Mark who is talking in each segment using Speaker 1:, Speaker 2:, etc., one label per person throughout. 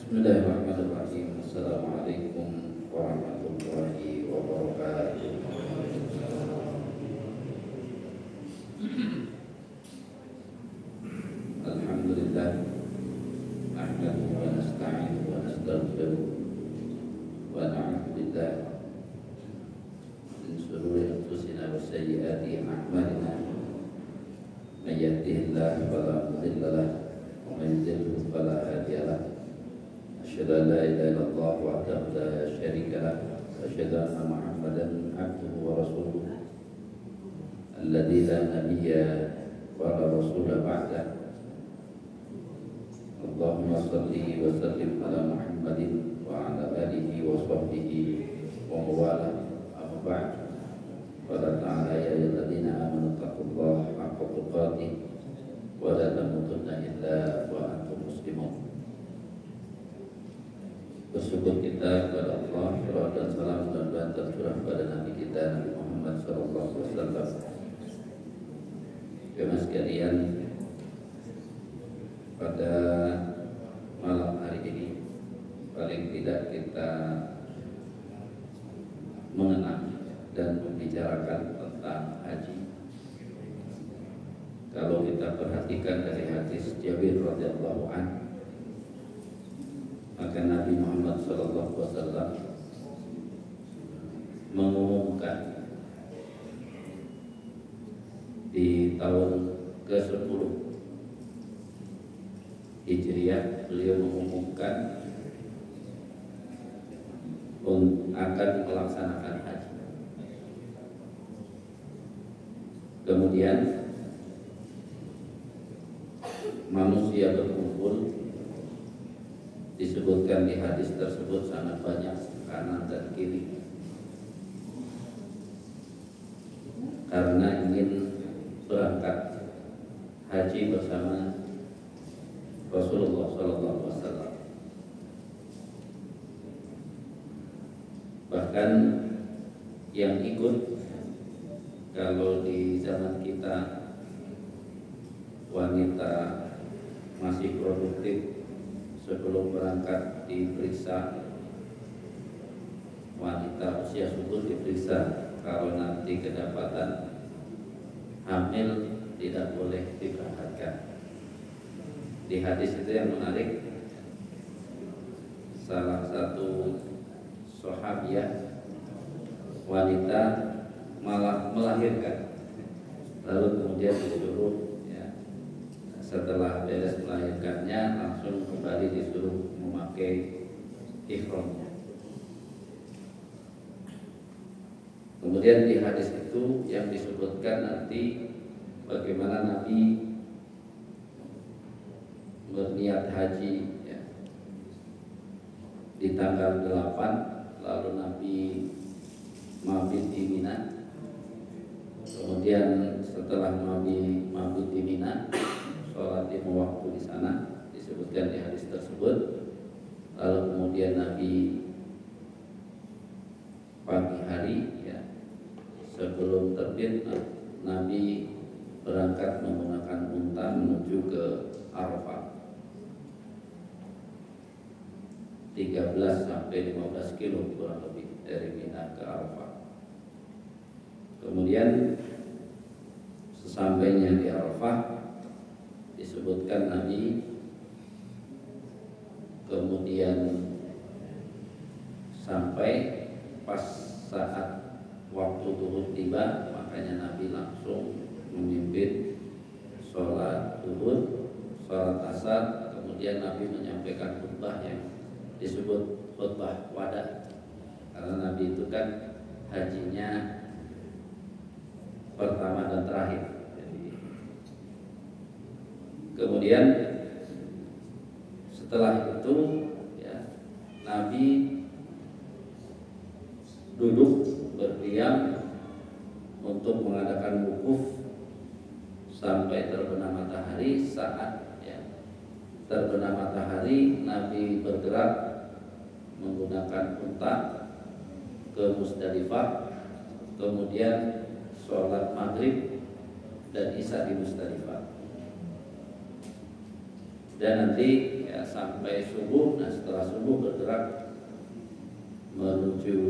Speaker 1: Bismillahirrahmanirrahim. Assalamualaikum warahmatullahi wabarakatuh. Alhamdulillah, nahmaduhu wa nasta'inuhu wa nastaghfiruh wa na'udzu billahi min shururi anfusina wa sayyiati a'malina. May yahdihillahu fala mudilla lahu wa may yudlil fala hadiya lahu. Asyhadu an la ilaha illallah wahdahu la syarika lahu wa asyhadu anna Muhammadan abduhu wa rasuluh alladzi la nabiyya wa la rasula ba'dahu. Allahumma salli wa sallim ala Muhammadin wa ala alihi wa sahbihi wa mawala. Amma ba'd. Qala ta'ala ya ayyuhalladzina amanu taqullaha haqqa tuqatih wa la tamutunna illa wa antum muslimun. Bersyukur kita kepada Allah, salawat dan salam dan tercurah pada Nabi kita Nabi Muhammad sallallahu alaihi wasallam. Jemaah sekalian, pada malam hari ini paling tidak kita mengenang dan membicarakan tentang haji. Kalau kita perhatikan dari hadis Jabir radhiyallahu anhu, maka Nabi Muhammad SAW mengumumkan di tahun ke-10 Hijriah, beliau mengumumkan akan melaksanakan haji. Kemudian manusia berkumpul. Disebutkan di hadis tersebut sangat banyak, kanan dan kiri, karena ingin berangkat haji bersama Rasulullah SAW. Bahkan yang ikut, kalau di zaman kita wanita masih produktif, sebelum berangkat diperiksa, wanita usia subur diperiksa. Kalau nanti kedapatan hamil tidak boleh diberangkatkan. Di hadis itu yang menarik, salah satu sahabiah wanita malah melahirkan, lalu kemudian disuruh, setelah beres melahirkannya langsung kembali disuruh memakai ihramnya. Kemudian di hadis itu yang disebutkan nanti bagaimana Nabi berniat haji di tanggal 8, lalu Nabi mabit di Mina. Kemudian setelah Nabi mabit di Mina, sholat 5 waktu di sana, disebutkan di hadis tersebut. Lalu kemudian Nabi pagi hari, sebelum terbit, Nabi berangkat menggunakan unta menuju ke Arafah, 13 sampai 15 kilo kurang lebih dari Mina ke Arafah. Kemudian sesampainya di Arafah, disebutkan Nabi kemudian sampai pas saat waktu zuhur tiba, makanya Nabi langsung memimpin sholat zuhur, sholat asar. Kemudian Nabi menyampaikan khutbah yang disebut khutbah wada, karena Nabi itu kan hajinya pertama dan terakhir. Kemudian setelah itu Nabi duduk berdiam untuk mengadakan wukuf sampai terbenam matahari. Saat terbenam matahari, Nabi bergerak menggunakan unta ke Musdalifah, kemudian sholat maghrib dan isya di Musdalifah. Dan nanti ya sampai subuh. Nah setelah subuh bergerak menuju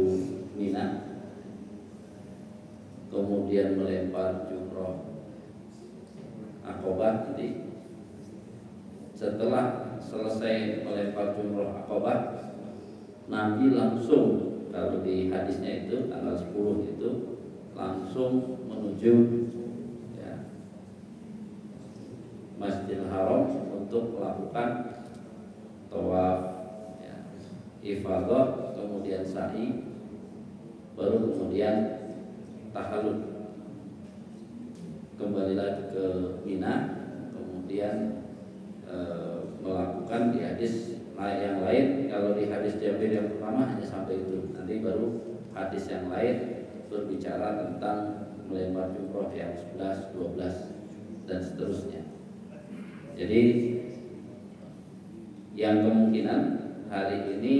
Speaker 1: Mina, kemudian melempar jumroh Aqabah. Jadi setelah selesai melempar jumroh Aqabah, Nabi langsung, kalau di hadisnya itu tanggal 10 itu langsung menuju ya, Masjidil Haram untuk melakukan tawaf ya, ifadah, kemudian sa'i, baru kemudian tahallul, kembali lagi ke Mina, kemudian melakukan di hadis yang lain. Kalau di hadis Jabir yang pertama hanya sampai itu, nanti baru hadis yang lain berbicara tentang melempar jumroh yang 11, 12 dan seterusnya. Jadi yang kemungkinan hari ini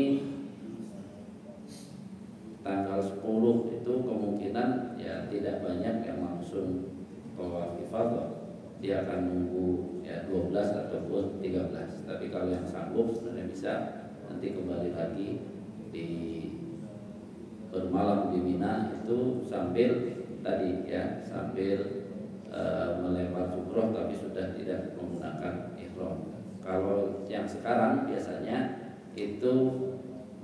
Speaker 1: tanggal 10 itu kemungkinan ya tidak banyak yang langsung tawaf ifadah. Dia akan nunggu ya 12 ataupun 13. Tapi kalau yang sanggup sebenarnya bisa nanti kembali lagi di bermalam di Mina itu sambil tadi ya sambil melempar jumroh tapi sudah tidak menggunakan ihram. Kalau yang sekarang biasanya itu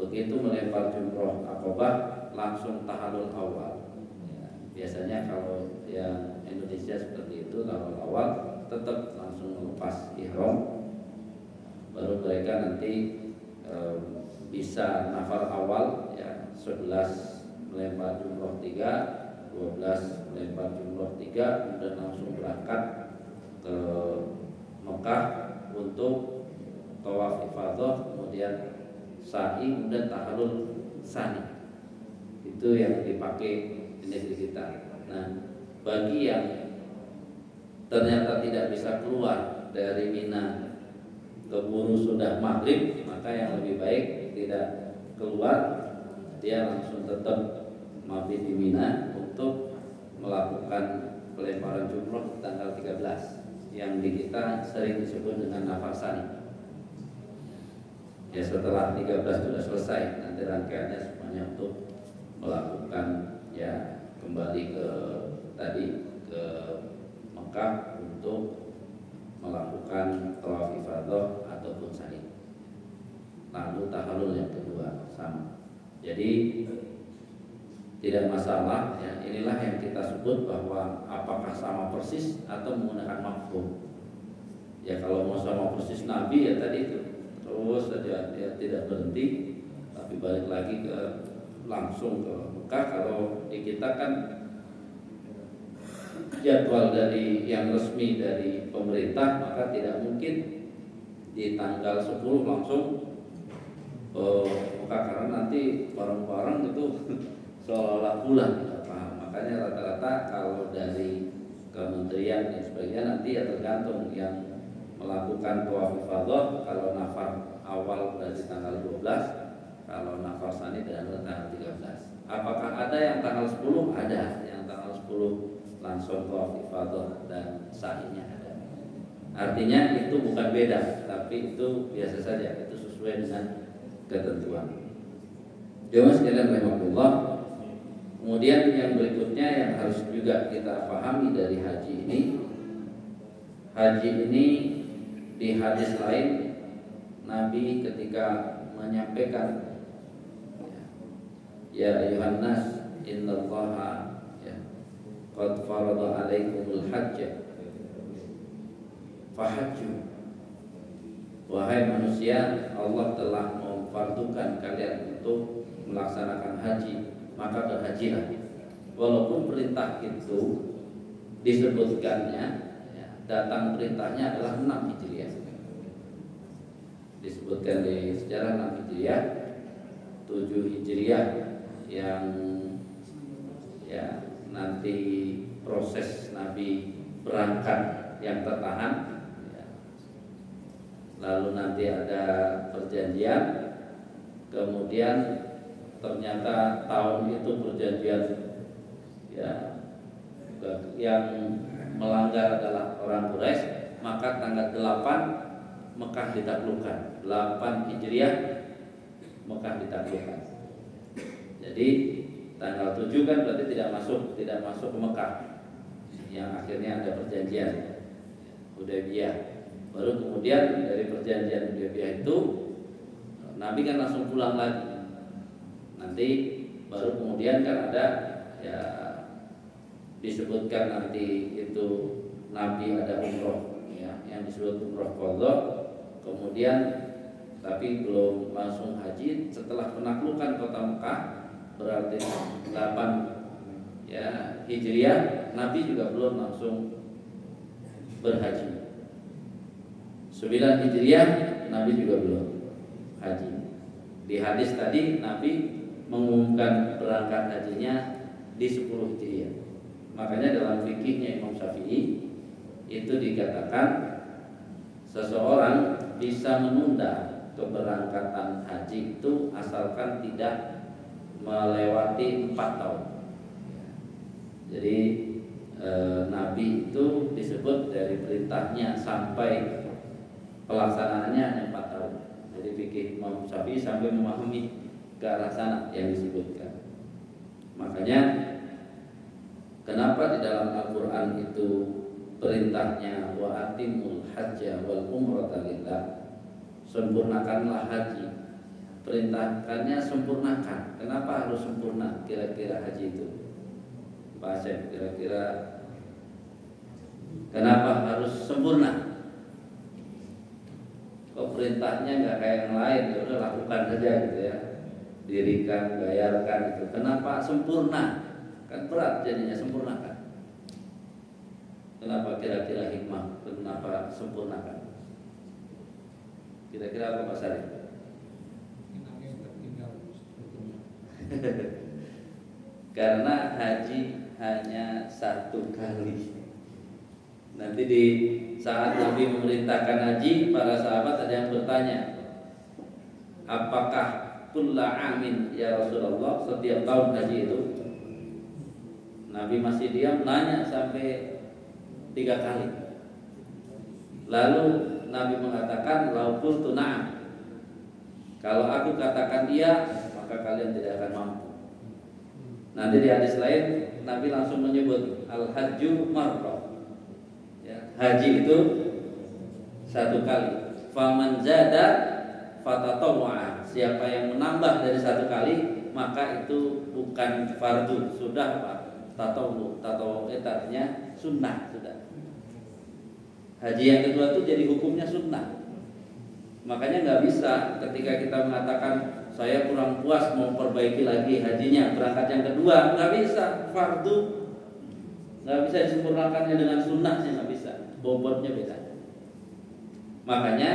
Speaker 1: begitu melempar jumroh Aqabah langsung tahallul awal. Ya, biasanya kalau yang Indonesia seperti itu awal tetap langsung melepas ihram, baru mereka nanti bisa nafar awal ya 11 melempar jumroh 3, 12 melempar jumroh 3, dan langsung berangkat ke Mekah untuk tawaf ifadah, kemudian sa'i, kemudian tahallul sani. Itu yang dipakai di negeri kita. Nah, bagi yang ternyata tidak bisa keluar dari Mina, keburu sudah maghrib, maka yang lebih baik tidak keluar, dia langsung tetap mabit di Mina untuk melakukan pelemparan jumroh tanggal 13 yang di kita sering disebut dengan nafasani. Ya setelah 13 sudah selesai, nanti rangkaiannya semuanya untuk melakukan ya kembali ke tadi ke Mekah untuk melakukan tawaf ifadah ataupun sa'i. Lalu tahallul yang kedua sama. Jadi tidak masalah ya. Inilah yang kita sebut bahwa apakah sama persis atau menggunakan mafhum. Ya kalau mau sama persis Nabi ya tadi itu terus saja ya tidak berhenti, tapi balik lagi ke langsung ke Mekah. Kalau di kita kan jadwal dari yang resmi dari pemerintah, maka tidak mungkin di tanggal 10 langsung Mekah, karena nanti barang-barang itu seolah-olah pulang, tidak paham. Makanya rata-rata kalau dari kementerian dan sebagainya nanti ya tergantung yang melakukan tawaf ifadah. Kalau nafar awal berarti tanggal 12, kalau nafar sani dan tanggal 13. Apakah ada yang tanggal 10? Ada yang tanggal 10 langsung tawaf ifadah dan sa'inya ada. Artinya itu bukan beda, tapi itu biasa saja, itu sesuai dengan ketentuan. Jemaah sekalian rahimahullah. Kemudian yang berikutnya yang harus juga kita pahami dari haji ini, di hadis lain Nabi ketika menyampaikan ya ayuhan nas innallaha ya qad farada alaikumul hajj fahajju, wahai manusia, Allah telah memfardukan kalian untuk melaksanakan haji, maka berhajilah. Walaupun perintah itu disebutkannya ya, datang perintahnya adalah 6 Hijriah. Disebutkan di sejarah 6 Hijriah, 7 Hijriah yang ya nanti proses Nabi berangkat yang tertahan ya. Lalu nanti ada perjanjian, kemudian ternyata tahun itu perjanjian ya yang melanggar adalah orang Quraisy, maka tanggal 8 Mekah ditaklukkan. 8 Hijriah Mekah ditaklukkan. Jadi tanggal 7 kan berarti tidak masuk ke Mekah. Yang akhirnya ada perjanjian Hudaybiyah. Baru kemudian dari perjanjian Hudaybiyah itu Nabi kan langsung pulang lagi. Nanti baru kemudian kan ada ya disebutkan nanti itu Nabi ada umroh ya, yang disebut umroh qadha. Kemudian tapi belum langsung haji setelah penaklukan kota Mekah, berarti 8 ya Hijriah, Nabi juga belum langsung berhaji. 9 Hijriah Nabi juga belum haji. Di hadis tadi Nabi mengumumkan berangkat hajinya di 10 Hijriah. Makanya dalam fikihnya Imam Syafi'i itu dikatakan seseorang bisa menunda keberangkatan haji itu asalkan tidak melewati 4 tahun. Jadi Nabi itu disebut dari perintahnya sampai pelaksanaannya hanya 4 tahun. Jadi fikih Imam Syafi'i sampai memahami ke arah sana yang disebutkan. Makanya kenapa di dalam Al-Quran itu perintahnya wa atimul hajja wal umrata lillah, sempurnakanlah haji. Perintahkannya sempurnakan. Kenapa harus sempurna kira-kira haji itu? Pak Asep, kira-kira kenapa harus sempurna? Kok perintahnya nggak kayak yang lain? Ya udah lakukan saja gitu ya. Dirikan, bayarkan itu. Kenapa sempurna? Kan berat jadinya sempurnakan. Kenapa kira-kira hikmah? Kenapa sempurnakan? Kira-kira apa Pak Sari? Karena haji hanya 1 kali. Nanti di saat Nabi memerintahkan haji, para sahabat ada yang bertanya, apakah kulla amin ya Rasulullah, setiap tahun haji itu? Nabi masih diam, nanya sampai 3 kali. Lalu Nabi mengatakan, lau qultu na'am, kalau aku katakan iya, maka kalian tidak akan mampu. Nanti di hadis lain Nabi langsung menyebut al-hajju marrah, ya, haji itu 1 kali. Faman zada fatatawwa, siapa yang menambah dari 1 kali maka itu bukan fardu, sudah apa? Tatawwu artinya sunnah sudah. Haji yang kedua itu jadi hukumnya sunnah. Makanya nggak bisa ketika kita mengatakan saya kurang puas mau perbaiki lagi hajinya, berangkat yang kedua, nggak bisa, fardu, nggak bisa disempurnakannya dengan sunnahnya, nggak bisa, bobotnya beda. Makanya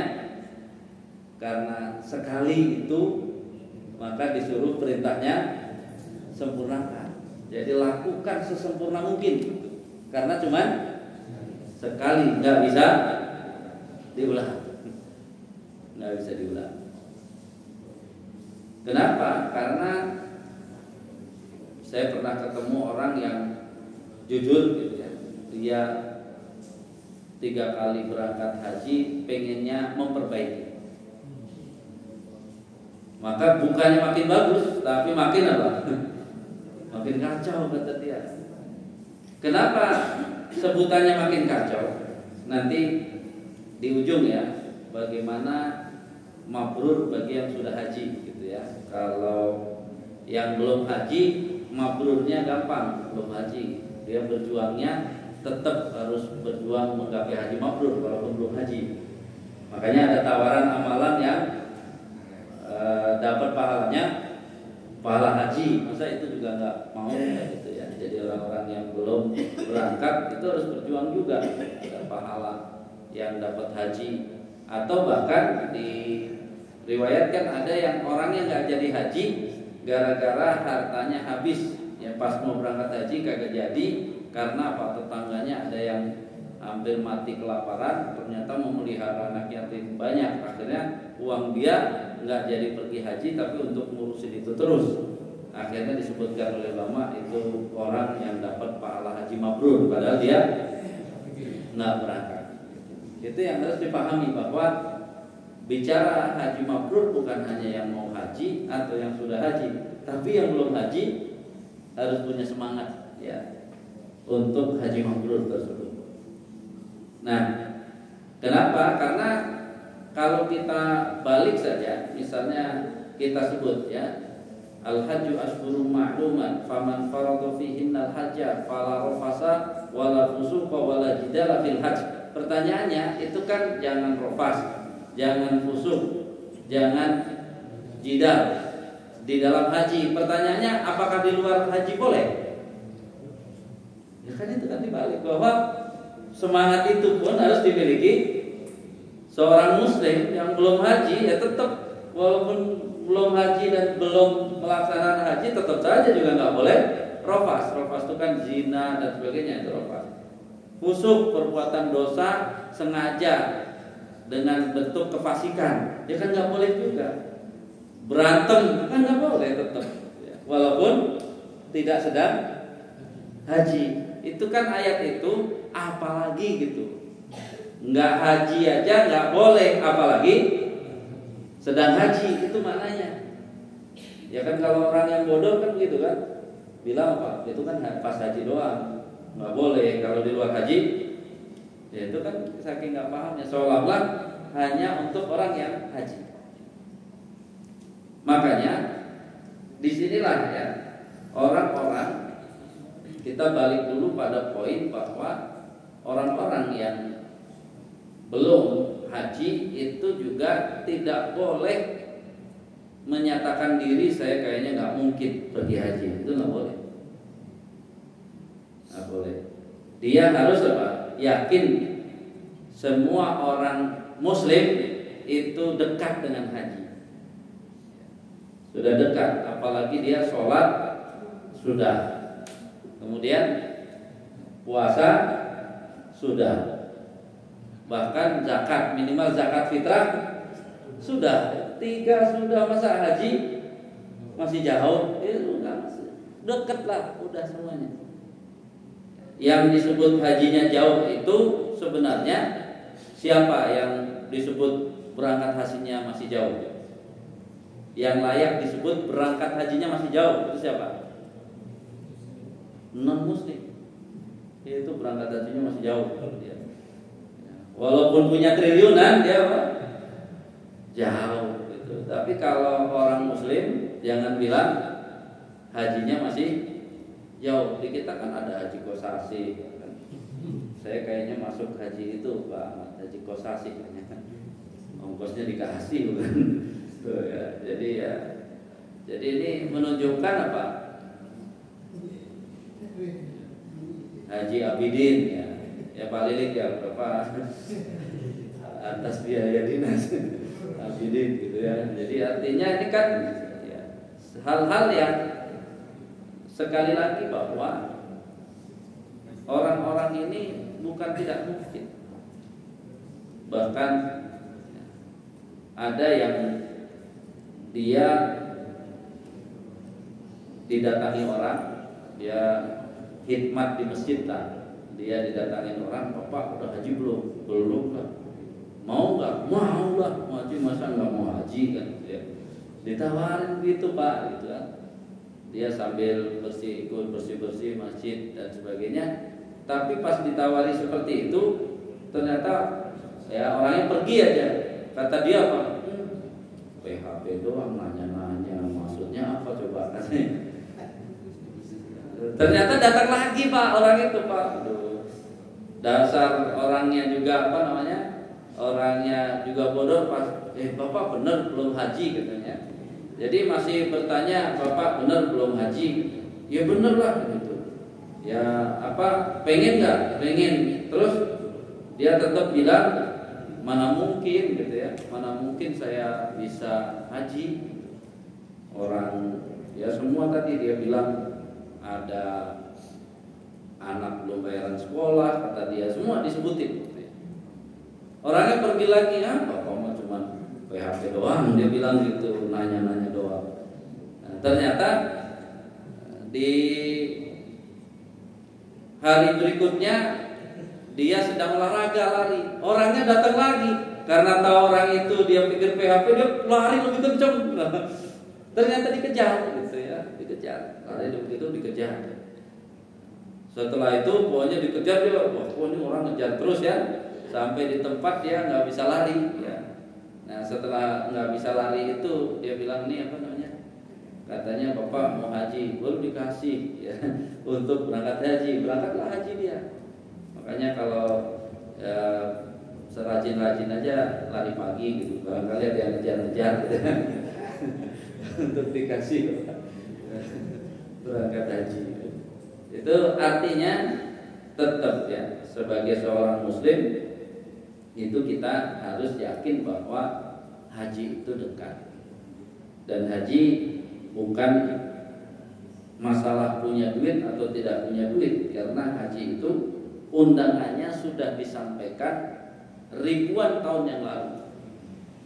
Speaker 1: karena sekali itu maka disuruh perintahnya sempurnakan. Jadi lakukan sesempurna mungkin, karena cuma sekali, nggak bisa diulang, nggak bisa diulang. Kenapa? Karena saya pernah ketemu orang yang jujur gitu ya, dia 3 kali berangkat haji, pengennya memperbaiki. Maka bukannya makin bagus, tapi makin apa? Makin kacau kata dia. Kenapa sebutannya makin kacau? Nanti di ujung ya, bagaimana mabrur bagi yang sudah haji gitu ya. Kalau yang belum haji, mabrurnya gampang, belum haji. Dia berjuangnya tetap harus berjuang menggapai haji mabrur walaupun belum haji. Makanya ada tawaran amalan yang dapat pahalanya pahala haji. Masa itu juga nggak mau gitu ya. Jadi orang-orang yang belum berangkat itu harus berjuang juga ada pahala yang dapat haji. Atau bahkan diriwayatkan ada yang orang yang nggak jadi haji gara-gara hartanya habis ya, pas mau berangkat haji kagak jadi karena apa, tetangganya ada yang hampir mati kelaparan, ternyata memelihara anak yatim banyak, akhirnya uang dia nggak jadi pergi haji tapi untuk ngurusin itu terus. Akhirnya disebutkan oleh ulama itu orang yang dapat pahala haji mabrur padahal dia nggak berangkat. Itu yang harus dipahami, bahwa bicara haji mabrur bukan hanya yang mau haji atau yang sudah haji, tapi yang belum haji harus punya semangat ya untuk haji mabrur tersebut. Nah, kenapa? Karena kalau kita balik saja, misalnya kita sebut ya, al-hajju ashhurum ma'lumat, faman farada fihinnal hajja fala rafasa wala fusuqa wala jidala fil hajj. Pertanyaannya itu kan jangan rafas, jangan fusuk, jangan jidal di dalam haji. Pertanyaannya apakah di luar haji boleh? Ya kan itu kan dibalik, bahwa semangat itu pun harus dimiliki seorang muslim yang belum haji. Ya tetap walaupun belum haji dan belum melaksanakan haji, tetap saja juga nggak boleh rafas. Rafas itu kan zina dan sebagainya, itu rafas. Fusuk, perbuatan dosa sengaja dengan bentuk kefasikan, ya kan nggak boleh juga. Berantem kan nggak boleh tetap ya, walaupun tidak sedang haji. Itu kan ayat itu, apalagi gitu, nggak haji aja nggak boleh, apalagi sedang haji. Itu maknanya. Ya kan kalau orang yang bodoh kan gitu kan, bilang apa? Itu kan pas haji doang, nggak boleh kalau di luar haji. Ya itu kan saking nggak pahamnya, seolah-olah hanya untuk orang yang haji. Makanya disinilah ya orang-orang, kita balik dulu pada poin bahwa orang-orang yang belum haji itu juga tidak boleh menyatakan diri saya kayaknya nggak mungkin pergi haji. Itu nggak boleh, nggak boleh. Dia harus apa? Yakin semua orang muslim itu dekat dengan haji, sudah dekat. Apalagi dia sholat sudah, kemudian puasa sudah, bahkan zakat, minimal zakat fitrah sudah. 3 sudah, masa haji masih jauh? Udah dekat lah, udah semuanya. Yang disebut hajinya jauh itu sebenarnya siapa yang disebut berangkat hajinya masih jauh? Yang layak disebut berangkat hajinya masih jauh itu siapa? Non muslim. Itu berangkat hajinya masih jauh dia. Walaupun punya triliunan dia apa? Jauh gitu. Tapi kalau orang muslim jangan bilang hajinya masih jauh. Di kita kan ada haji kosasi kan. Saya kayaknya masuk haji itu Pak, haji kosasi kayaknya. Ongkosnya dikasih bukan. Tuh ya. Jadi ini menunjukkan apa? Haji Abidin ya. Ya Pak Lilik ya, berapa atas biaya dinas Abidin gitu ya. Jadi artinya ini kan ya, hal-hal yang sekali lagi bahwa orang-orang ini bukan tidak mungkin. Bahkan ada yang dia didatangi orang, dia khidmat di masjid lah. Dia didatangin orang, Bapak udah haji belum? Belum lah. Mau nggak? Mau lah. Mau haji, masa nggak mau haji kan? Ya. Ditawarin gitu Pak, gitu kan. Dia sambil ikut bersih-bersih masjid dan sebagainya. Tapi pas ditawari seperti itu, ternyata ya orangnya pergi aja. Kata dia apa? PHP doang, nanya-nanya. Maksudnya apa coba katanya? Ternyata datang lagi Pak orang itu Pak. Dasar orangnya juga apa namanya? Orangnya juga bodoh pas. Bapak benar belum haji katanya. Jadi masih bertanya, Bapak benar belum haji? Ya benar lah gitu. Ya apa? Pengen nggak? Pengen. Terus dia tetap bilang mana mungkin gitu ya? Mana mungkin saya bisa haji? Orang ya semua tadi dia bilang ada anak belum bayaran sekolah, kata dia, semua disebutin. Orangnya pergi lagi, apa? Kamu cuma PHP doang, dia bilang gitu, nanya-nanya doang. Nah, ternyata di hari berikutnya dia sedang olahraga lari, orangnya datang lagi, karena tahu orang itu dia pikir PHP, dia lari lebih kencang. Ternyata dikejar gitu ya, dikejar. Lari begitu dikejar. Setelah itu pokoknya dikejar dia, wah ini orang ngejar terus ya, sampai di tempat dia nggak bisa lari ya. Nah setelah nggak bisa lari itu dia bilang nih apa namanya? Katanya bapak mau haji, baru dikasih ya untuk berangkat haji, berangkatlah haji dia. Makanya kalau ya, serajin-rajin aja lari pagi gitu, barangkali ada yang ngejar-ngejar gitu. Untuk dikasih berangkat haji. Itu artinya tetap ya sebagai seorang muslim itu kita harus yakin bahwa haji itu dekat. Dan haji bukan masalah punya duit atau tidak punya duit, karena haji itu undangannya sudah disampaikan ribuan tahun yang lalu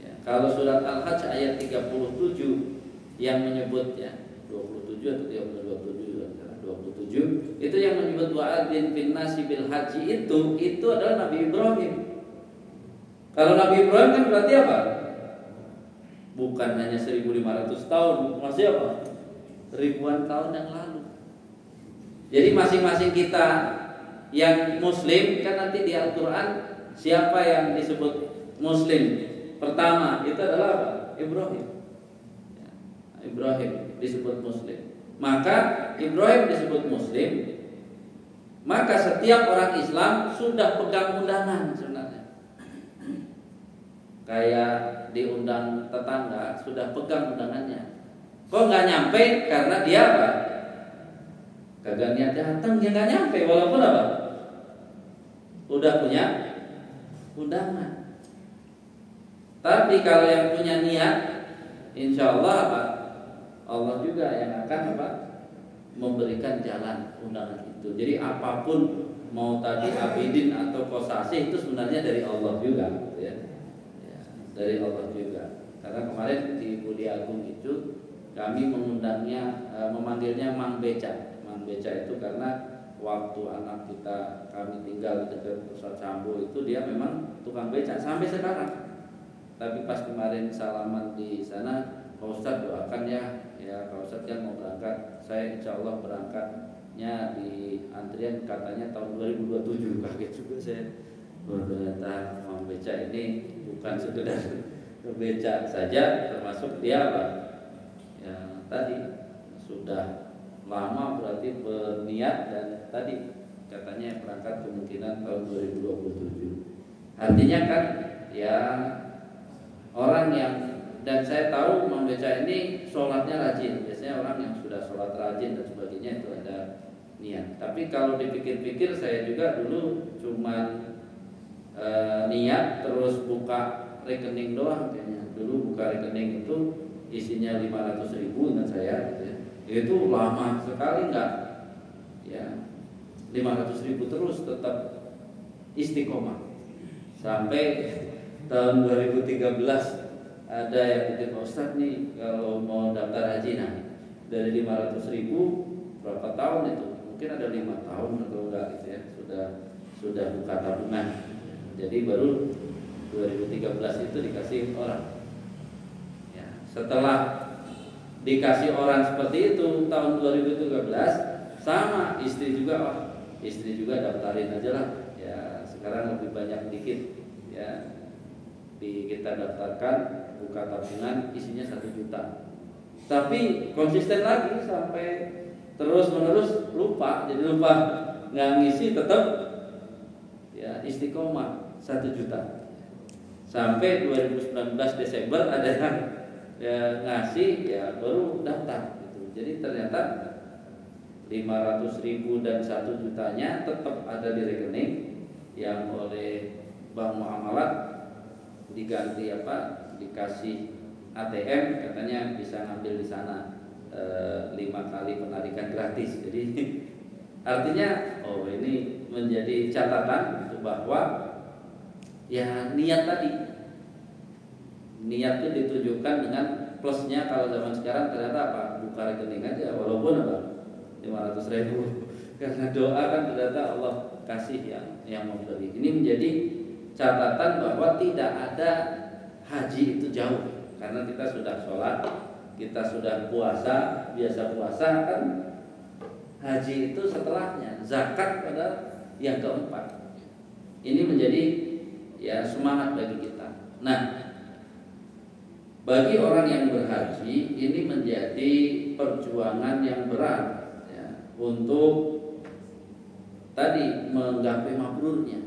Speaker 1: ya, kalau surat Al-Hajj ayat 37 yang menyebut ya 27 atau 27 itu yang menyebut wa'adzin fin nasi bil haji itu adalah Nabi Ibrahim. Kalau Nabi Ibrahim kan berarti apa? Bukan hanya 1500 tahun, masih apa? Ribuan tahun yang lalu. Jadi masing-masing kita yang muslim kan nanti di Al-Qur'an siapa yang disebut muslim pertama itu adalah apa? Ibrahim. Ya, Ibrahim disebut muslim. Maka Ibrahim disebut muslim. Maka setiap orang Islam sudah pegang undangan sebenarnya. Kayak diundang tetangga sudah pegang undangannya. Kok nggak nyampe? Karena dia apa? Kagak niat datang, dia nggak nyampe walaupun apa? Udah punya undangan. Tapi kalau yang punya niat, insya Allah apa? Allah juga yang akan apa? Memberikan jalan undangan itu. Jadi apapun mau tadi abidin atau kosasi itu sebenarnya dari Allah juga, ya. Ya, dari Allah juga. Karena kemarin di Budi Agung itu kami mengundangnya, memanggilnya Mang Beca. Mang Beca itu karena waktu anak kita kami tinggal di dekat Pusat Sambo itu dia memang tukang beca sampai sekarang. Tapi pas kemarin salaman di sana, Pak Ustadz doakan ya Pak Ustadz kan mau berangkat. Saya insya Allah berangkatnya di antrian katanya tahun 2027. Kaget juga saya. Ternyata Mang Beca ini bukan sekedar beca saja, termasuk dia apa? Ya tadi sudah lama berarti berniat dan tadi katanya berangkat kemungkinan tahun 2027. Artinya kan ya orang yang, dan saya tahu membaca ini sholatnya rajin. Biasanya orang yang sudah sholat rajin dan sebagainya itu ada niat. Tapi kalau dipikir-pikir saya juga dulu cuman niat terus buka rekening doang kayaknya. Dulu buka rekening itu isinya 500.000 dengan saya gitu ya. Itu lama sekali enggak ya, 500.000 terus tetap istiqomah sampai tahun 2013 ada yang bikin Pak Ustadz nih kalau mau daftar haji, nah dari 500.000 berapa tahun itu mungkin ada 5 tahun atau enggak gitu ya, sudah buka tabungan. Jadi baru 2013 itu dikasih orang ya. Setelah dikasih orang seperti itu tahun 2013 sama istri juga, istri juga daftarin aja lah ya, sekarang lebih banyak dikit ya, kita daftarkan buka tabungan isinya 1 juta, tapi konsisten lagi sampai terus menerus lupa, jadi lupa nggak ngisi, tetap ya istiqomah 1 juta sampai 2019 Desember ada yang ya ngasih ya baru daftar gitu. Jadi ternyata 500.000 dan 1 jutanya tetap ada di rekening yang oleh Bank Muamalat diganti apa, dikasih ATM, katanya bisa ngambil di sana 5 kali penarikan gratis. Jadi artinya ini menjadi catatan gitu, bahwa ya niat tadi, niat itu ditujukan dengan plusnya. Kalau zaman sekarang ternyata apa, buka rekening aja walaupun apa 500.000 karena doa kan ternyata Allah kasih yang memberi. Ini menjadi catatan bahwa tidak ada haji itu jauh, karena kita sudah sholat, kita sudah puasa, biasa puasa kan, haji itu setelahnya, zakat pada yang keempat. Ini menjadi ya semangat bagi kita. Nah, bagi orang yang berhaji ini menjadi perjuangan yang berat ya, untuk tadi menggapai mabrurnya,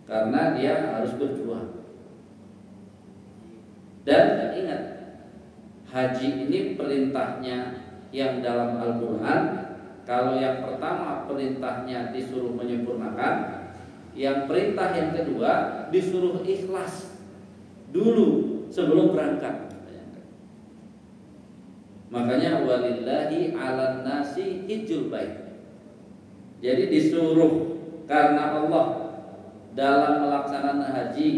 Speaker 1: karena dia harus berjuang. Dan ingat, haji ini perintahnya yang dalam Al-Quran, kalau yang pertama perintahnya disuruh menyempurnakan, yang perintah yang kedua disuruh ikhlas dulu sebelum berangkat. Makanya walillahi 'alan nasi hijjul bait. Jadi disuruh karena Allah dalam melaksanakan haji,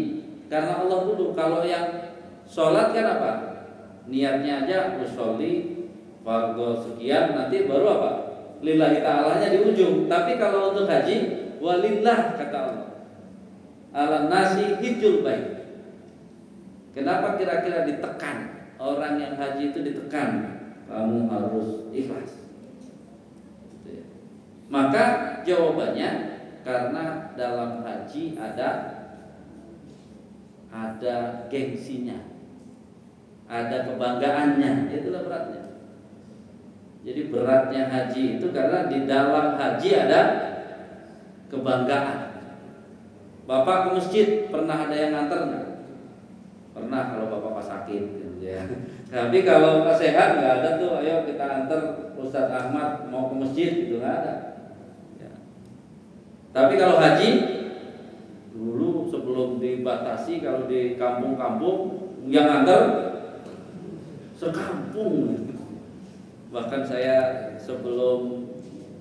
Speaker 1: karena Allah dulu. Kalau yang sholat kan apa? Niatnya aja usolli fardhu sekian, nanti baru apa? Lillahi ta'alanya di ujung. Tapi kalau untuk haji, walillah kata Allah. 'Alan nasi hijjul bait. Kenapa kira-kira ditekan? Orang yang haji itu ditekan, kamu harus ikhlas. Maka jawabannya karena dalam haji ada gengsinya, ada kebanggaannya, itulah beratnya. Jadi beratnya haji itu karena di dalam haji ada kebanggaan. Bapak ke masjid pernah ada yang nganter nggak? Pernah kalau bapak pas sakit gitu ya. Tapi kalau pas sehat nggak ada tuh, ayo kita antar Ustadz Ahmad mau ke masjid gitu, nggak ada. Ya. Tapi kalau haji dulu sebelum dibatasi, kalau di kampung-kampung yang nganter sekampung. Bahkan saya sebelum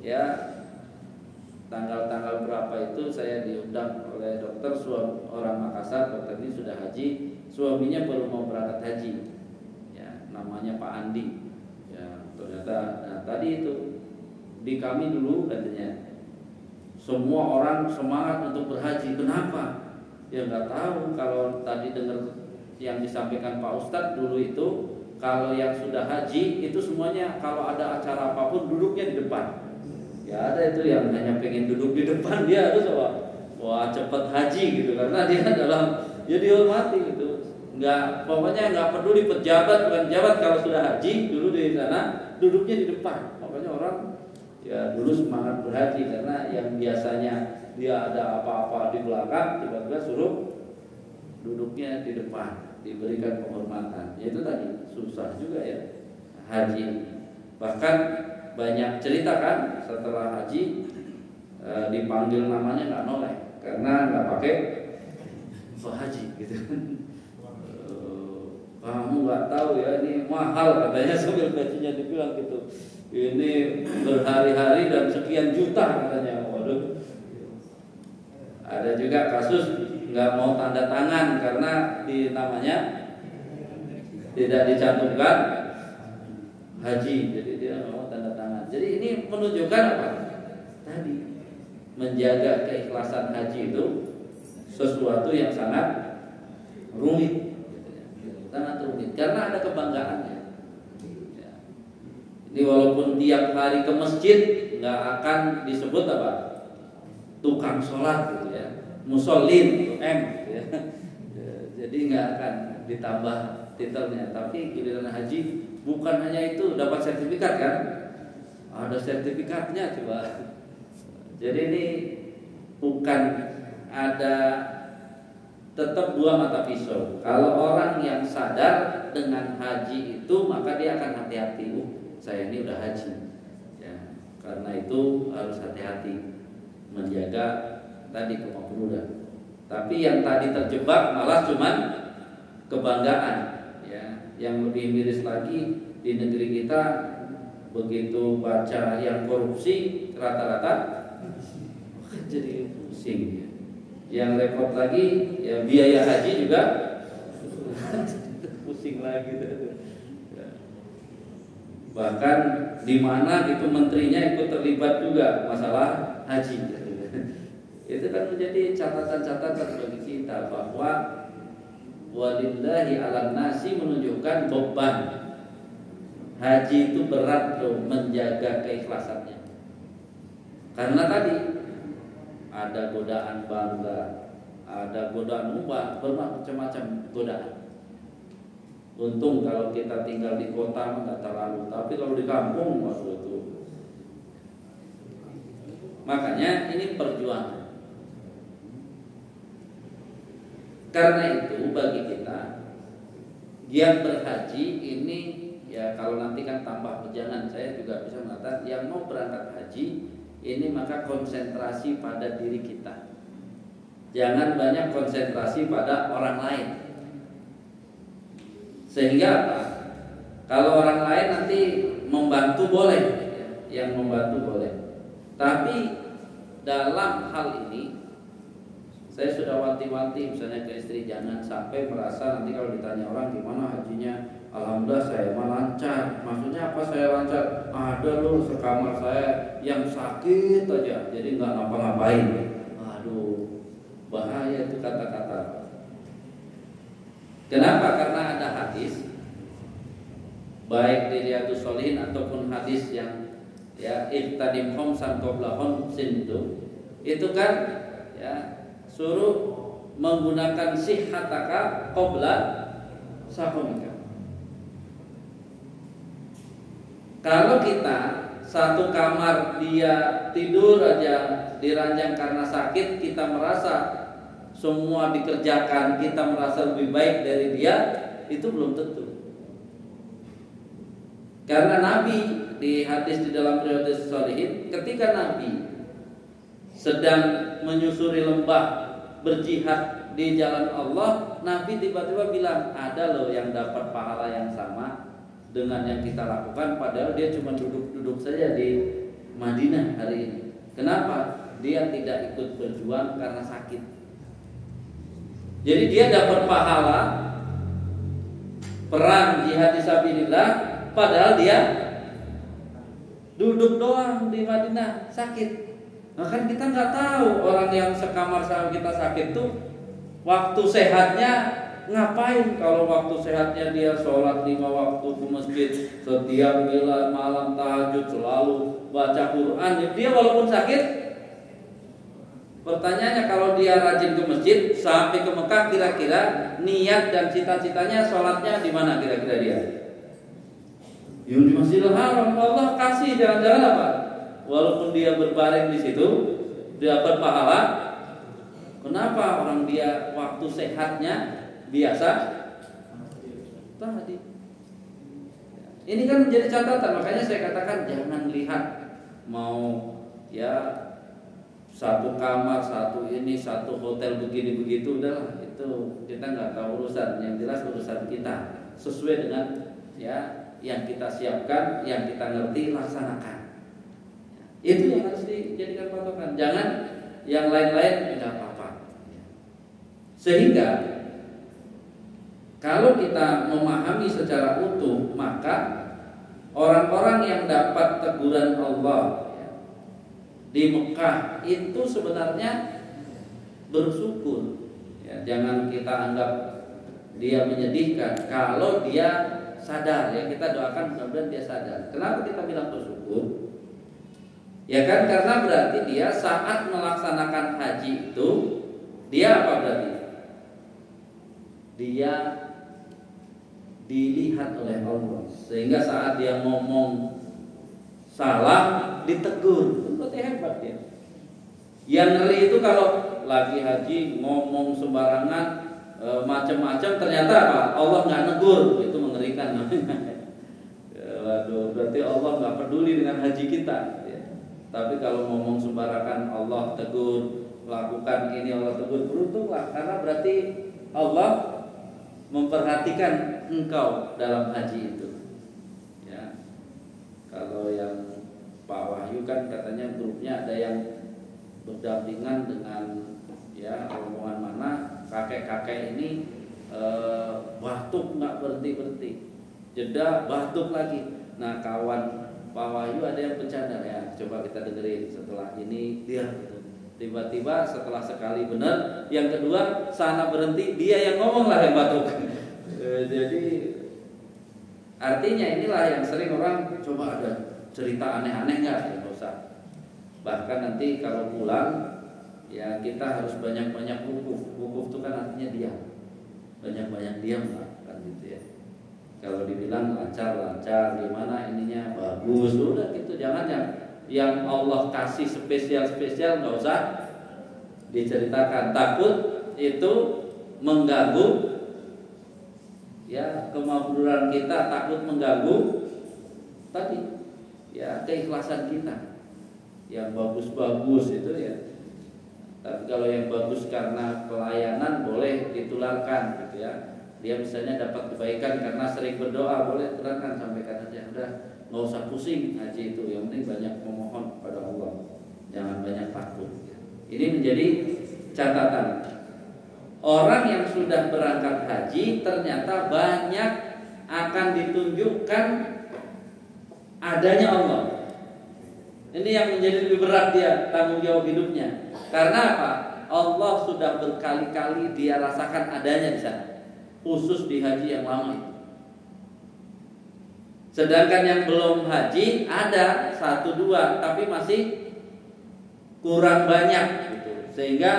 Speaker 1: ya tanggal-tanggal berapa itu saya diundang oleh dokter suami orang Makassar. Dokter ini sudah haji, suaminya baru mau berangkat haji ya, namanya Pak Andi ya. Ternyata nah, tadi itu di kami dulu katanya semua orang semangat untuk berhaji. Kenapa? Ya nggak tahu. Kalau tadi dengar yang disampaikan Pak Ustadz dulu itu, kalau yang sudah haji itu semuanya kalau ada acara apapun duduknya di depan. Ya ada itu yang hanya pengen duduk di depan, dia harus apa? Wah cepat haji gitu, karena dia dalam ya dihormati gitu. Nggak, pokoknya nggak peduli pejabat bukan pejabat, kalau sudah haji dulu di sana duduknya di depan. Makanya orang ya dulu semangat berhaji, karena yang biasanya dia ada apa-apa di belakang tiba-tiba suruh duduknya di depan, diberikan penghormatan. Ya itu tadi susah juga ya haji. Bahkan banyak cerita kan setelah haji dipanggil namanya nggak noleh karena nggak pakai haji gitu. Kamu nggak tahu ya ini mahal katanya, sambil bajunya dibilang gitu. Ini berhari-hari dan sekian juta katanya. Waduh. Ada juga kasus nggak mau tanda tangan karena di namanya tidak dicantumkan haji, jadi dia nggak mau tanda tangan. Jadi ini menunjukkan apa? Tadi menjaga keikhlasan haji itu sesuatu yang sangat rumit, sangat rumit karena ada kebanggaannya. Ini walaupun tiap hari ke masjid nggak akan disebut apa? Tukang sholat gitu ya, musallin gitu ya. Jadi nggak akan ditambah titelnya. Tapi giliran haji bukan hanya itu, dapat sertifikat kan? Ada sertifikatnya coba. Jadi ini bukan ada, tetap dua mata pisau. Kalau orang yang sadar dengan haji itu maka dia akan hati-hati. Saya ini udah haji. Ya, karena itu harus hati-hati menjaga tadi kemabruran. Tapi yang tadi terjebak malah cuman kebanggaan ya. Yang lebih miris lagi di negeri kita begitu baca yang korupsi rata-rata jadi pusing. Yang repot lagi ya biaya haji juga pusing lagi. Bahkan di mana gitu menterinya ikut terlibat juga masalah haji. Itu kan menjadi catatan-catatan bagi kita bahwa walillahi 'alan nasi menunjukkan beban haji itu berat loh, menjaga keikhlasannya. Karena tadi ada godaan bangga, ada godaan ubah, bermacam-macam godaan. Untung kalau kita tinggal di kota nggak terlalu, tapi kalau di kampung waduh itu. Makanya ini perjuangan. Karena itu bagi kita yang berhaji ini ya, kalau nanti kan tambah perjalanan, saya juga bisa mengatakan yang mau berangkat haji ini maka konsentrasi pada diri kita. Jangan banyak konsentrasi pada orang lain. Sehingga apa? Kalau orang lain nanti membantu boleh, yang membantu boleh. Tapi dalam hal ini saya sudah wanti-wanti misalnya ke istri, jangan sampai merasa nanti kalau ditanya orang gimana hajinya, alhamdulillah saya mah lancar. Maksudnya apa saya lancar? Ada loh sekamar saya yang sakit aja, jadi nggak ngapa-ngapain. Aduh, bahaya itu kata-kata. Kenapa? Karena ada hadis baik di Riyadhus Shalihin ataupun hadis yang ya iqtadim khamsan qabla khamsin itu kan ya suruh menggunakan sihhataka qabla saqamika. Kalau kita satu kamar dia tidur aja diranjang karena sakit, kita merasa semua dikerjakan, kita merasa lebih baik dari dia, itu belum tentu. Karena Nabi di hadis di dalam Riyadhus Shalihin, ketika Nabi sedang menyusuri lembah berjihad di jalan Allah, Nabi tiba-tiba bilang, ada loh yang dapat pahala yang sama dengan yang kita lakukan, padahal dia cuma duduk-duduk saja di Madinah hari ini. Kenapa? Dia tidak ikut berjuang karena sakit. Jadi dia dapat pahala perang jihad fisabilillah, padahal dia duduk doang di Madinah sakit. Nah kan kita nggak tahu orang yang sekamar sama kita sakit tuh waktu sehatnya ngapain. Kalau waktu sehatnya dia sholat 5 waktu ke masjid, setiap malam tahajud, selalu baca Quran. Dia walaupun sakit, pertanyaannya kalau dia rajin ke masjid sampai ke Mekah, kira-kira niat dan cita-citanya sholatnya di mana kira-kira dia? Ya di Masjidil Haram. Allah kasih, jangan-jangan apa? Walaupun dia berbaring di situ, dia dapat pahala. Kenapa orang dia waktu sehatnya biasa tadi? Ini kan menjadi catatan. Makanya saya katakan jangan lihat mau ya satu kamar, satu ini, satu hotel begini begitu, udahlah itu kita nggak tahu urusan. Yang jelas urusan kita sesuai dengan ya yang kita siapkan, yang kita ngerti, laksanakan. Itu yang harus dijadikan patokan. Jangan yang lain-lain tidak apa-apa. Sehingga kalau kita memahami secara utuh, maka orang-orang yang dapat teguran Allah di Mekah itu sebenarnya bersyukur. Ya, jangan kita anggap dia menyedihkan. Kalau dia sadar, ya kita doakan mudah-mudahan dia sadar. Kenapa kita bilang bersyukur? Ya kan karena berarti dia saat melaksanakan haji itu dia apa berarti? Dia dilihat oleh Allah, sehingga saat dia ngomong salah ditegur. Berarti hebat dia. Yang ngeri itu kalau lagi haji ngomong sembarangan macam-macam, ternyata apa? Allah nggak negur, itu mengerikan namanya. Waduh, berarti Allah nggak peduli dengan haji kita. Ya. Tapi kalau ngomong sembarangan Allah tegur, lakukan ini Allah tegur, beruntunglah karena berarti Allah memperhatikan engkau dalam haji itu. Ya. Kalau yang Pak Wahyu kan katanya grupnya ada yang berdampingan dengan ya rombongan mana kakek-kakek ini batuk nggak berhenti, jeda batuk lagi. Nah kawan Pak Wahyu ada yang bercanda ya, coba kita dengerin setelah ini dia
Speaker 2: Tiba-tiba setelah sekali benar, yang kedua sana berhenti, dia yang ngomong lah yang batuk. Jadi artinya inilah yang sering orang coba ada cerita aneh-aneh nggak? Ya, nggak usah. Bahkan nanti kalau pulang ya kita harus banyak-banyak wukuf. Wukuf itu kan artinya diam. Banyak-banyak diam lah kan gitu ya. Kalau dibilang lancar, gimana ininya bagus, udah gitu. Jangan yang Allah kasih spesial nggak usah diceritakan. Takut itu mengganggu ya kemabruran kita, takut mengganggu tadi ya keikhlasan kita. Yang bagus-bagus itu ya. Tapi kalau yang bagus karena pelayanan boleh ditularkan gitu ya. Dia misalnya dapat kebaikan karena sering berdoa, boleh tularkan, sampaikan aja. Udah nggak usah pusing haji itu, yang penting banyak memohon kepada Allah, jangan banyak takut. Ini menjadi catatan. Orang yang sudah berangkat haji ternyata banyak akan ditunjukkan adanya Allah. Ini yang menjadi lebih berat dia tanggung jawab hidupnya. Karena apa? Allah sudah berkali-kali dia rasakan adanya di sana. Khusus di haji yang lama itu. Sedangkan yang belum haji ada 1-2, tapi masih kurang banyak gitu. Sehingga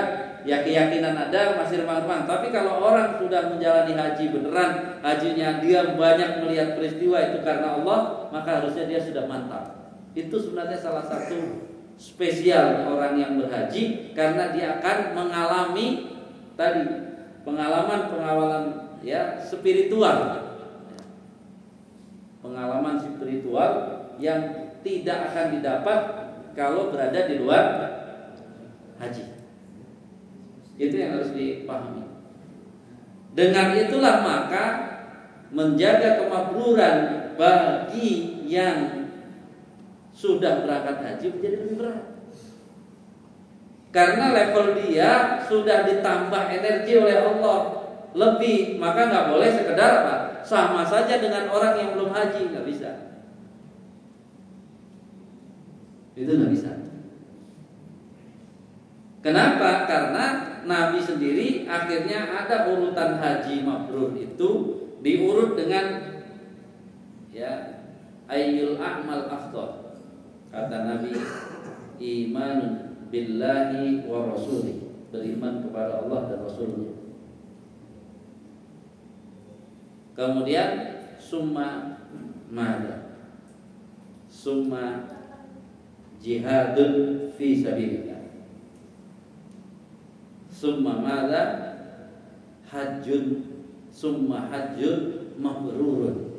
Speaker 2: ya keyakinan ada masih remang-remang. Tapi kalau orang sudah menjalani haji beneran, hajinya dia banyak melihat peristiwa itu karena Allah, maka harusnya dia sudah mantap. Itu sebenarnya salah satu spesial orang yang berhaji, karena dia akan mengalami tadi pengalaman ya spiritual. Pengalaman spiritual yang tidak akan didapat kalau berada di luar haji. Itu yang harus dipahami. Dengan itulah maka menjaga kemabruran bagi yang sudah berangkat haji menjadi lebih berat. Karena level dia sudah ditambah energi oleh Allah lebih, maka nggak boleh sekedar apa? Sama saja dengan orang yang belum haji, nggak bisa. Itu nggak bisa. Kenapa? Karena Nabi sendiri akhirnya ada urutan haji mabrur itu diurut dengan ya ayyul a'mal afdal. Kata Nabi, iman billahi wa rasulih, beriman kepada Allah dan Rasulnya. Kemudian summa mada, summa jihadun fi sabilillah, summa mada hajjun, summa hajjun mabrurun.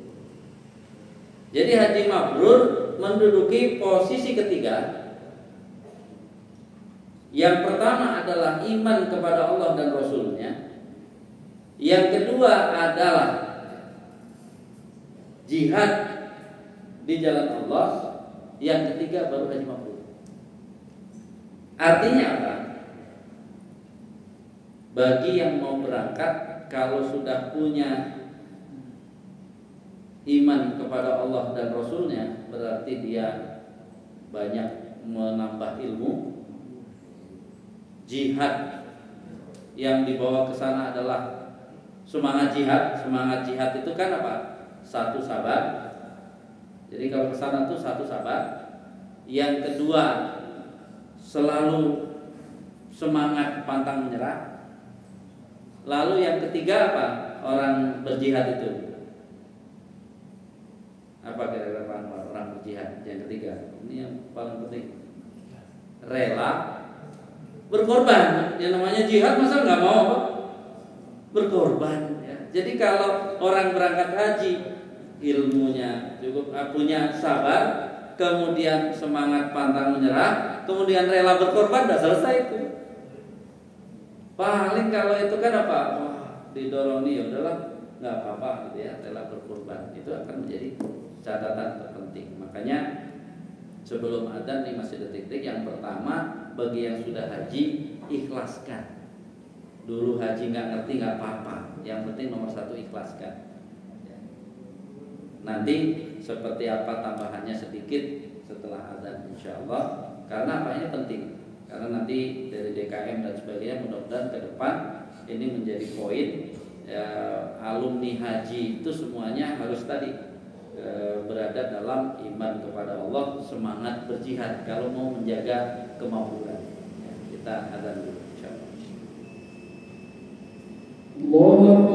Speaker 2: Jadi haji mabrur menduduki posisi ketiga. Yang pertama adalah iman kepada Allah dan Rasulnya. Yang kedua adalah jihad di jalan Allah. Yang ketiga baru haji mabrur. Artinya apa? Bagi yang mau berangkat, kalau sudah punya iman kepada Allah dan Rasulnya, berarti dia banyak menambah ilmu. Jihad yang dibawa ke sana adalah semangat jihad. Semangat jihad itu kan apa? Satu, sabar. Jadi kalau ke sana itu satu, sabar. Yang kedua, selalu semangat pantang menyerah. Lalu yang ketiga apa? Orang berjihad itu apa kira-kira orang berjihad? Yang ketiga, ini yang paling penting, rela berkorban. Yang namanya jihad masa nggak mau berkorban ya. Jadi kalau orang berangkat haji, ilmunya cukup, punya sabar, kemudian semangat pantang menyerah, kemudian rela berkorban, udah selesai itu. Paling kalau itu kan apa? Wah, didorong nih, ya udahlah, nggak apa-apa gitu ya, rela berkorban. Itu akan menjadi catatan terpenting. Makanya sebelum adzan nih masih detik-detik. Yang pertama, bagi yang sudah haji, ikhlaskan. Dulu haji nggak ngerti nggak apa-apa. Yang penting nomor satu ikhlaskan. Nanti seperti apa tambahannya sedikit setelah adzan insyaallah. Karena apanya penting. Karena nanti dari DKM dan sebagainya mudah-mudahan ke depan ini menjadi poin ya, alumni haji itu semuanya harus tadi berada dalam iman kepada Allah, semangat berjihad kalau mau menjaga kemakmuran. Ya, kita adzan dulu insyaallah.
Speaker 3: Allahu Akbar.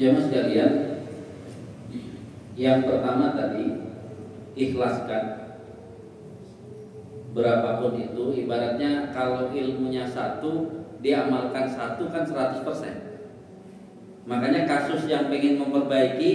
Speaker 2: Jemaah sekalian, yang pertama tadi ikhlaskan berapapun itu. Ibaratnya kalau ilmunya satu, diamalkan satu kan 100%. Makanya kasus yang pengen memperbaiki,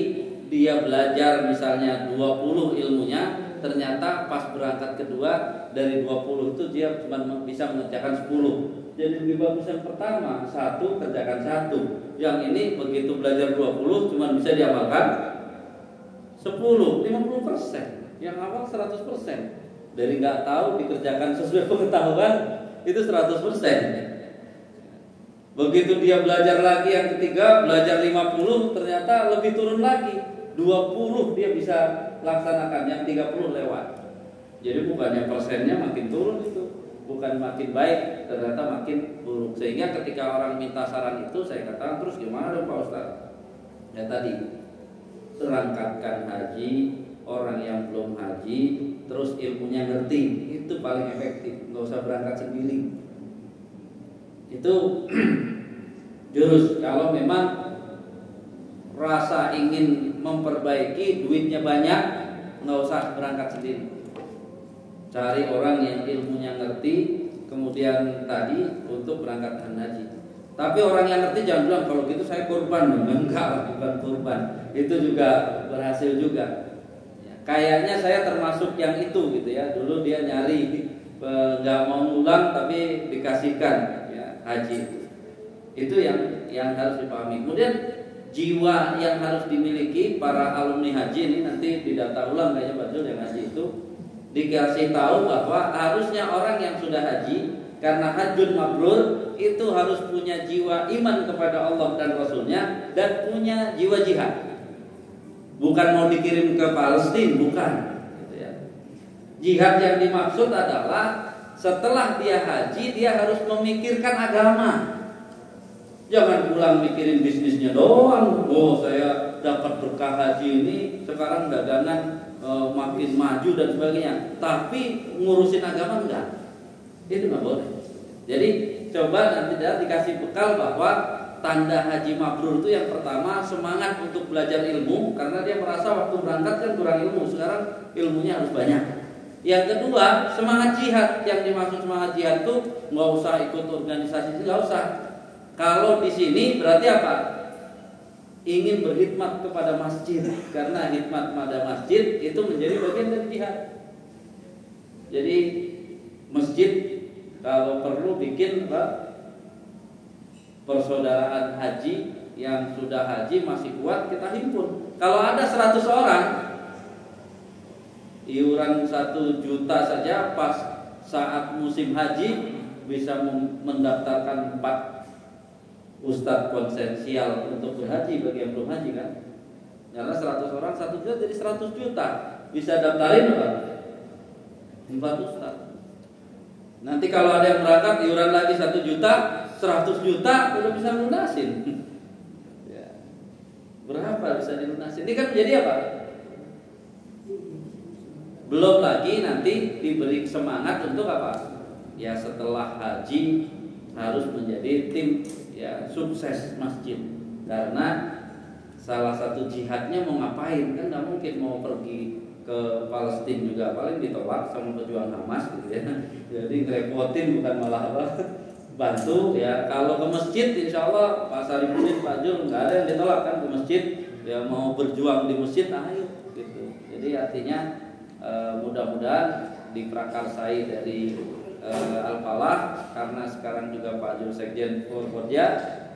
Speaker 2: dia belajar misalnya 20 ilmunya, ternyata pas berangkat kedua dari 20 itu dia cuma bisa mengerjakan 10. Jadi lebih bagus yang pertama, satu kerjakan satu. Yang ini begitu belajar 20 cuma bisa diamalkan 10, 50%. Yang awal 100%. Dari nggak tahu dikerjakan sesuai pengetahuan itu 100%. Begitu dia belajar lagi yang ketiga, belajar 50, ternyata lebih turun lagi. 20 dia bisa laksanakan, yang 30 lewat. Jadi bukannya persennya makin turun itu, bukan makin baik, ternyata makin buruk. Sehingga ketika orang minta saran itu, saya katakan terus gimana dong Pak Ustadz? Ya tadi, terangkatkan haji, orang yang belum haji, terus ilmunya ngerti, itu paling efektif. Nggak usah berangkat sendiri. Itu jurus. Kalau memang rasa ingin memperbaiki, duitnya banyak, nggak usah berangkat sendiri. Cari orang yang ilmunya ngerti, kemudian tadi untuk berangkat haji. Tapi orang yang ngerti jangan bilang kalau gitu saya korban. Enggak, bukan korban. Itu juga berhasil juga. Ya, kayaknya saya termasuk yang itu gitu ya. Dulu dia nyari nggak mau ngulang tapi dikasihkan ya, haji itu. Itu yang harus dipahami. Kemudian jiwa yang harus dimiliki para alumni haji ini nanti didata ulang kayaknya Badrul yang haji itu. Dikasih tahu bahwa harusnya orang yang sudah haji karena hajjun mabrur itu harus punya jiwa iman kepada Allah dan Rasulnya dan punya jiwa jihad. Bukan mau dikirim ke Palestina, bukan. Gitu ya. Jihad yang dimaksud adalah setelah dia haji dia harus memikirkan agama. Jangan pulang mikirin bisnisnya doang. Oh saya dapat berkah haji ini, sekarang dagangan makin maju dan sebagainya, tapi ngurusin agama enggak, itu nggak boleh. Jadi coba nanti dikasih bekal bahwa tanda haji mabrur itu yang pertama semangat untuk belajar ilmu, karena dia merasa waktu berangkat kan kurang ilmu, sekarang ilmunya harus banyak. Yang kedua semangat jihad. Yang dimaksud semangat jihad itu nggak usah ikut organisasi, nggak usah. Kalau di sini berarti apa? Ingin berkhidmat kepada masjid, karena khidmat pada masjid itu menjadi bagian dari jihad. Jadi masjid kalau perlu bikin apa? Persaudaraan haji, yang sudah haji masih kuat kita himpun. Kalau ada 100 orang, iuran 1 juta saja pas saat musim haji bisa mendaftarkan 4 ustadz konsensial untuk berhaji bagi yang belum haji kan. Karena 100 orang 1 juta jadi 100 juta. Bisa daftarin apa? 4 ustadz. Nanti kalau ada yang berangkat iuran lagi 1 juta, 100 juta udah bisa lunasin. Ya. Berapa bisa dilunasin? Ini kan menjadi apa? Belum lagi nanti diberi semangat untuk apa? Ya setelah haji harus menjadi tim ya sukses masjid. Karena salah satu jihadnya mau ngapain? Kan nggak mungkin mau pergi ke Palestina juga, paling ditolak sama pejuang Hamas gitu ya. Jadi ngerepotin bukan malah apa? Bantu ya. Kalau ke masjid insya Allah Pak Sarifudin, Pak Jul nggak ada yang ditolak kan ke masjid. Ya mau berjuang di masjid, ayo gitu. Jadi artinya mudah-mudahan diprakarsai dari Al-Falah, karena sekarang juga Pak Jul Sekjen Forkotja,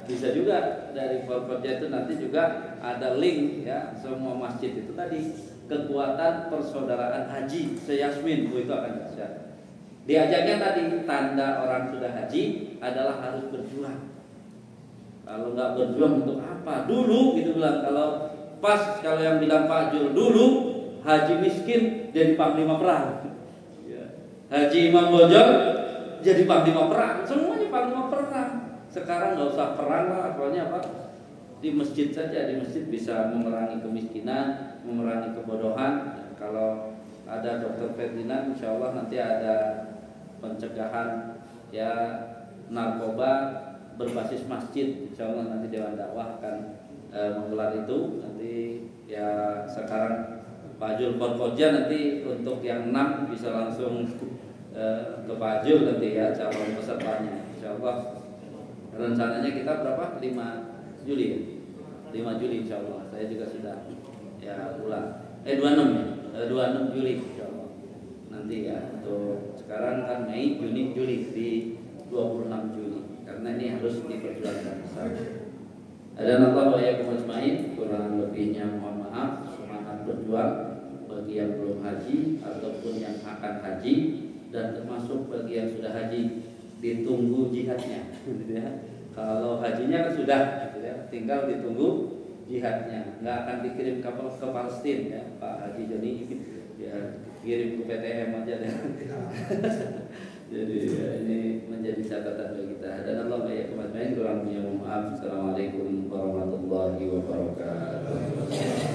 Speaker 2: bisa juga dari Forkotja itu nanti juga ada link ya semua masjid itu tadi kekuatan persaudaraan haji se-Yasmin itu akan dahsyat. Diajaknya tadi tanda orang sudah haji adalah harus berjuang. Kalau nggak berjuang untuk apa? Dulu gitu bilang, kalau yang bilang Pak Jul dulu haji miskin jadi panglima perang. Haji Imam Bojong jadi panglima perang, semuanya panglima perang. Sekarang nggak usah perang lah, pokoknya apa? Di masjid saja, di masjid bisa memerangi kemiskinan, memerangi kebodohan. Kalau ada Dr. Ferdinand, insya Allah nanti ada pencegahan ya narkoba berbasis masjid. Insya Allah nanti Dewan Dakwah akan menggelar itu. Nanti ya sekarang Pak Jul Forkotja nanti untuk yang 6 bisa langsung ke Pak Jul nanti ya calon pesertanya. Insya Allah rencananya kita berapa? 5 Juli ya? 5 Juli insya Allah. Saya juga sudah ya ulang 26 ya? 26 Juli insya Allah. Nanti ya untuk sekarang kan Mei, Juni, Juli di 26 Juli. Karena ini harus diperjuangkan bersama. Ada Allah wa yakum ajmain, kurang lebihnya mohon maaf. Semangat berjuang bagi yang belum haji ataupun yang akan haji, dan termasuk bagi yang sudah haji ditunggu jihadnya. Kalau hajinya kan sudah, tinggal ditunggu jihadnya. Nggak akan dikirim kapal ke Palestina ya Pak Haji Joni, ya kirim ke PTM aja deh. Jadi ya, ini menjadi catatan bagi kita. Dan Allah ya kemarin kurang punya maaf. Assalamualaikum warahmatullahi wabarakatuh.